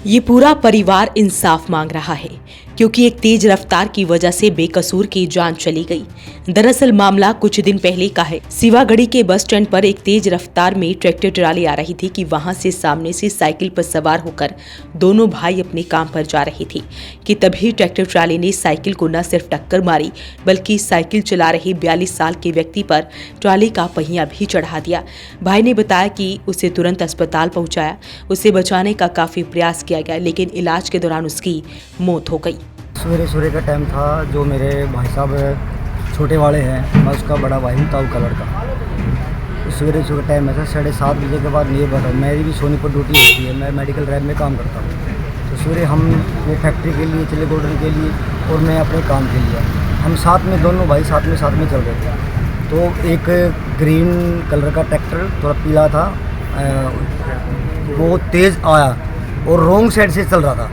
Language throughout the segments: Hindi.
ये पूरा परिवार इंसाफ मांग रहा है क्योंकि एक तेज रफ्तार की वजह से बेकसूर की जान चली गई। दरअसल मामला कुछ दिन पहले का है। सिवागढ़ी के बस स्टैंड पर एक तेज रफ्तार में ट्रैक्टर ट्राली आ रही थी कि वहां से सामने से साइकिल पर सवार होकर दोनों भाई अपने काम पर जा रहे थे कि तभी ट्रैक्टर ट्राली ने साइकिल को न सिर्फ टक्कर मारी बल्कि साइकिल चला रहे 42 साल के व्यक्ति पर ट्राली का पहिया भी चढ़ा दिया। भाई ने बताया कि उसे तुरंत अस्पताल पहुंचाया, उसे बचाने का काफी प्रयास किया गया लेकिन इलाज के दौरान उसकी मौत हो गई। सवेरे का टाइम था। जो मेरे भाई साहब छोटे वाले हैं, मैं उसका बड़ा भाई हूँ ताऊ का लड़का। सवेरे का टाइम है सर, 7:30 बजे के बाद नहीं बैठा। मेरी भी सोनीपत ड्यूटी होती है, मैं मेडिकल रैब में काम करता हूँ। तो सवेरे हम वो फैक्ट्री के लिए चले, गोल्डन के लिए, और मैं अपने काम के लिए। हम साथ में दोनों भाई साथ में चल रहे थे। तो एक ग्रीन कलर का ट्रैक्टर, थोड़ा पीला था, वो तेज़ आया और रॉन्ग साइड से चल रहा था।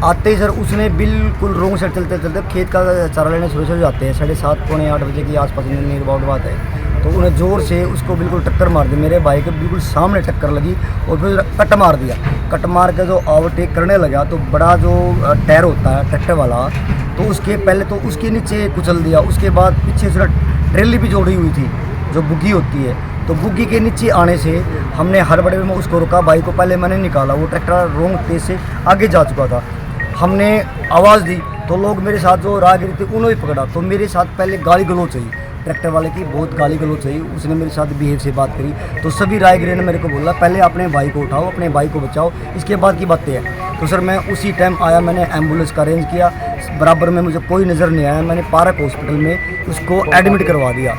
आते ही सर उसने बिल्कुल रॉन्ग साइड चलते चलते खेत का चारा लेने शुरू हो जाते हैं। 7:30 पौने 8 बजे के आसपास नियर अबाउट बात है। तो उन्हें ज़ोर से उसको बिल्कुल टक्कर मार दी। मेरे भाई के बिल्कुल सामने टक्कर लगी और फिर कट मार दिया। कट मार के जो ओवरटेक करने लगा तो बड़ा जो टायर होता है ट्रैक्टर वाला, तो उसके पहले तो उसके नीचे कुचल दिया। उसके बाद पीछे उसने ट्रेली भी जोड़ी हुई थी जो बुग्गी होती है। तो बुग्गी के नीचे आने से हमने हड़बड़े में उसको रोका। भाई को पहले मैंने निकाला, वो ट्रैक्टर रॉन्ग तेज से आगे जा चुका था। हमने आवाज़ दी तो लोग मेरे साथ जो राहगीर थे उन्होंने पकड़ा। तो मेरे साथ पहले गाली गलौज चाहिए, ट्रैक्टर वाले की बहुत गाली गलौज चाहिए। उसने मेरे साथ बिहेव से बात करी। तो सभी राहगीर ने मेरे को बोला पहले अपने भाई को उठाओ, अपने भाई को बचाओ, इसके बाद की बातें हैं। तो सर मैं उसी टाइम आया, मैंने एम्बुलेंस का अरेंज किया। बराबर में मुझे कोई नज़र नहीं आया। मैंने पार्क हॉस्पिटल में उसको एडमिट करवा दिया।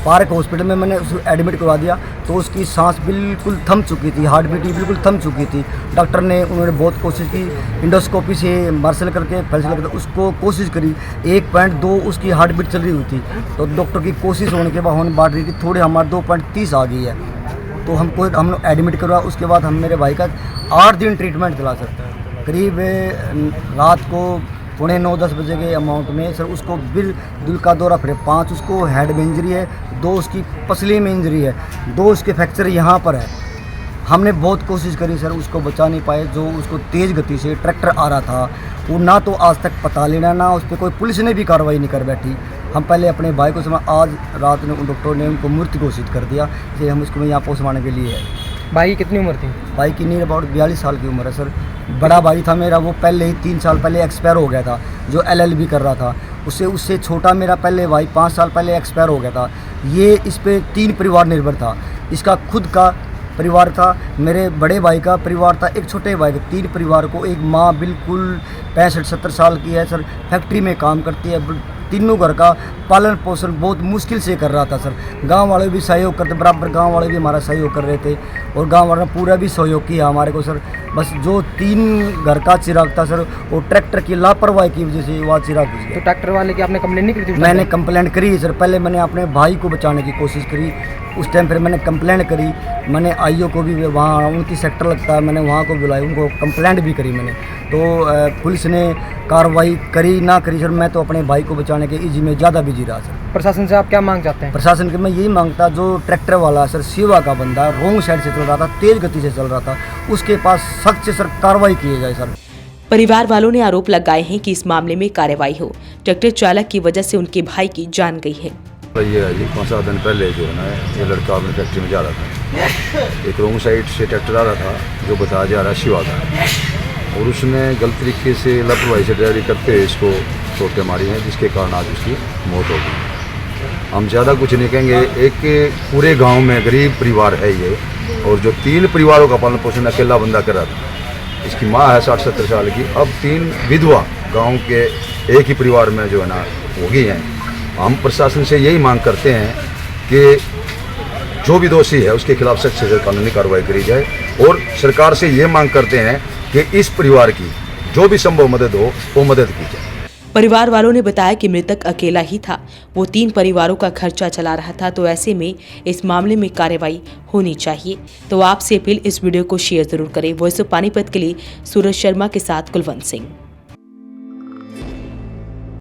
पार्क हॉस्पिटल में मैंने उसको एडमिट करवा दिया। तो उसकी सांस बिल्कुल थम चुकी थी, हार्ट बीट बिल्कुल थम चुकी थी। डॉक्टर ने उन्होंने बहुत कोशिश की, इंडोस्कोपी से मार्शल करके फैसला करके उसको कोशिश करी। 1.2 उसकी हार्ट बीट चल रही हुई थी। तो डॉक्टर की कोशिश होने के बाद होने बांट रही थी, थोड़ी हमारे 2.30 आ गई है। तो हम लोग एडमिट करवा। उसके बाद हम मेरे भाई का 8 दिन ट्रीटमेंट चला सकते हैं। करीब रात को 9:30 बजे के अमाउंट में सर उसको बिल दिल का दौरा फिर 5 उसको हेड में इंजरी है, 2 उसकी पसली में इंजरी है, 2 उसके फ्रैक्चर यहाँ पर है। हमने बहुत कोशिश करी सर, उसको बचा नहीं पाए। जो उसको तेज़ गति से ट्रैक्टर आ रहा था वो ना तो आज तक पता लेना, ना उस पर कोई पुलिस ने भी कार्रवाई नहीं कर बैठी। हम पहले अपने भाई को समय आज रात में डॉक्टर ने उनको मृत घोषित कर दिया कि हम इसको यहाँ पोस्टमार्टम के लिए है। भाई की कितनी उम्र थी? भाई की नियर अबाउट 42 साल की उम्र है सर। बड़ा भाई था मेरा, वो पहले ही 3 साल पहले एक्सपायर हो गया था, जो LLB कर रहा था। उससे छोटा मेरा पहले भाई 5 साल पहले एक्सपायर हो गया था। ये इस पे 3 परिवार निर्भर था। इसका खुद का परिवार था, मेरे बड़े भाई का परिवार था, एक छोटे भाई का। 3 परिवार को एक माँ बिल्कुल 65-70 साल की है सर, फैक्ट्री में काम करती है। तीनों घर का पालन पोषण बहुत मुश्किल से कर रहा था सर। गांव वाले भी सहयोग करते, बराबर गांव वाले भी हमारा सहयोग कर रहे थे और गांव वालों ने पूरा भी सहयोग किया हमारे को सर। बस जो 3 घर का चिराग था सर, वो ट्रैक्टर की लापरवाही की वजह से वह चिराग बुझ गया। तो ट्रैक्टर वाले की आपने कंप्लेंट नहीं करी थी? मैंने कंप्लेंट करी सर। पहले मैंने अपने भाई को बचाने की कोशिश करी, उस टाइम फिर मैंने कंप्लेंट करी। मैंने IO को भी, वहाँ 29 सेक्टर लगता है, मैंने वहाँ को बुलाया, उनको कंप्लेंट भी करी मैंने। तो पुलिस ने कार्रवाई करी ना करी सर, मैं तो अपने भाई को बचाने के इजी में ज़्यादा बिजी रहा सर। प्रशासन से आप क्या मांग चाहते हैं? प्रशासन के मैं यही मांगता, जो ट्रैक्टर वाला सर सेवा का बंदा रॉन्ग साइड से चल रहा था, तेज़ गति से चल रहा था, उसके पास सख्त से सर कार्रवाई की जाए सर। परिवार वालों ने आरोप लगाए हैं कि इस मामले में कार्रवाई हो। ट्रैक्टर चालक की वजह से उनके भाई की जान गई है। ये है जी, 5-7 दिन पहले जो है ना, ये लड़का अपने फैक्ट्री में जा रहा था। एक रॉन्ग साइड से ट्रैक्टर आ रहा था जो बताया जा रहा है शिवा का, और उसने गलत तरीके से लापरवाही से ड्राइवरी करते हुए इसको चोटें मारी हैं, जिसके कारण आज उसकी मौत हो गई। हम ज़्यादा कुछ नहीं कहेंगे। एक पूरे गांव में गरीब परिवार है ये, और जो 3 परिवारों का पालन पोषण अकेला बंदा कर रहा था। इसकी माँ है 60-70 साल की। अब 3 विधवा गांव के एक ही परिवार में जो है ना हो गई हैं। हम प्रशासन से यही मांग करते हैं कि जो भी दोषी है उसके खिलाफ सख्त से कानूनी कार्रवाई करी जाए, और सरकार से ये मांग करते हैं कि इस परिवार की जो भी संभव मदद हो वो मदद की जाए। परिवार वालों ने बताया कि मृतक अकेला ही था, वो 3 परिवारों का खर्चा चला रहा था। तो ऐसे में इस मामले में कार्रवाई होनी चाहिए। तो आपसे अपील, इस वीडियो को शेयर जरूर करें। वॉइस ऑफ पानीपत के लिए सूरज शर्मा के साथ कुलवंत सिंह।